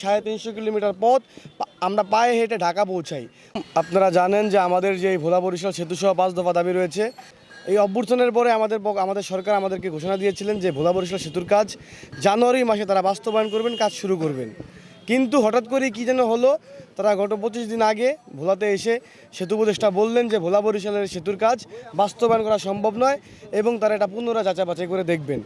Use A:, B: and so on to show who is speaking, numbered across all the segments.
A: 350 kilometre পথ আমরা পায়ে হেঁটে ঢাকা পৌঁছাই। আপনারা জানেন যে আমাদের যে ভোলা বরিশাল সেতু সহ 5 দফা দাবি রয়েছে। এই অভ্যর্থনের পরে আমাদের সরকার আমাদেরকে ঘোষণা দিয়েছিলেন যে ভোলা বরিশাল সেতুর কাজ জানুয়ারি মাসে তারা বাস্তবায়ন করবেন, কাজ শুরু করবেন। কিন্তু হঠাৎ করে কী যেন হলো, তারা গত 25 দিন আগে ভোলাতে এসে সেতু উপদেষ্টা বললেন যে ভোলা বরিশালের সেতুর কাজ বাস্তবায়ন করা সম্ভব নয় এবং তারা এটা পুনরায় যাচাই বাছাই করে দেখবেন।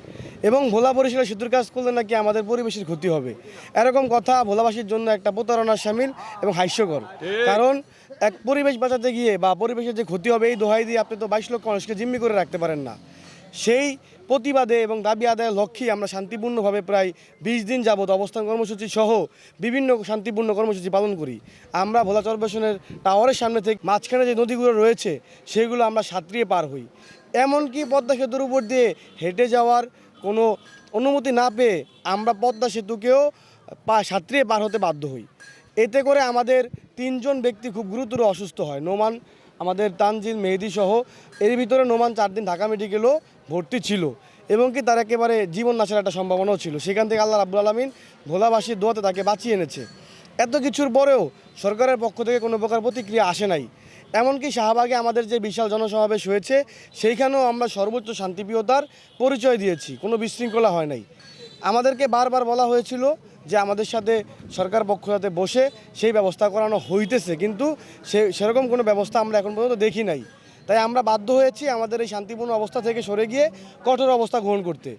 A: এবং ভোলা বরিশালের সেতুর কাজ করলে নাকি আমাদের পরিবেশের ক্ষতি হবে, এরকম কথা ভোলাবাসীর জন্য একটা প্রতারণার শামিল এবং হাস্যকর। কারণ এক পরিবেশ বাঁচাতে গিয়ে বা পরিবেশের যে ক্ষতি হবে এই দোহাই দিয়ে আপনি তো 22 লক্ষ মানুষকে জিম্মি করে রাখতে পারেন না। সেই প্রতিবাদে এবং দাবি আদায়ের লক্ষ্যে আমরা শান্তিপূর্ণভাবে প্রায় 20 দিন যাবৎ অবস্থান কর্মসূচি সহ বিভিন্ন শান্তিপূর্ণ কর্মসূচি পালন করি। আমরা ভোলা চরবেশনের টাওয়ারের সামনে থেকে মাঝখানে যে নদীগুলো রয়েছে সেগুলো আমরা সাঁতরিয়ে পার হই। এমনকি পদ্মা সেতুর উপর দিয়ে হেঁটে যাওয়ার কোনো অনুমতি না পেয়ে আমরা পদ্মা সেতুকেও সাঁতরিয়ে পার হতে বাধ্য হই। এতে করে আমাদের 3 জন ব্যক্তি খুব গুরুতর অসুস্থ হয়। নোমান, আমাদের তানজিল, মেহেদি সহ। এর ভিতরে নোমান 4 দিন ঢাকা মেডিকেলও ভর্তি ছিল এবং কি তার একেবারে জীবন নাশের একটা সম্ভাবনাও ছিল। সেখান থেকে আল্লাহ রাব্বুল আলামিন ভোলাবাসীর দোয়াতে তাকে বাঁচিয়ে এনেছে। এত কিছুর পরেও সরকারের পক্ষ থেকে কোনো প্রকার প্রতিক্রিয়া আসে নাই। এমনকি শাহবাগে আমাদের যে বিশাল জনসমাবেশ হয়েছে সেইখানেও আমরা সর্বোচ্চ শান্তিপ্রিয়তার পরিচয় দিয়েছি, কোনো বিশৃঙ্খলা হয় নাই। আমাদেরকে বারবার বলা হয়েছিল যে আমাদের সাথে সরকার পক্ষ সাথে বসে সেই ব্যবস্থা করানো হইতেছে, কিন্তু সেরকম কোনো ব্যবস্থা আমরা এখন পর্যন্ত দেখি নাই। তাই আমরা বাধ্য হয়েছি আমাদের এই শান্তিপূর্ণ অবস্থা থেকে সরে গিয়ে কঠোর অবস্থা গ্রহণ করতে।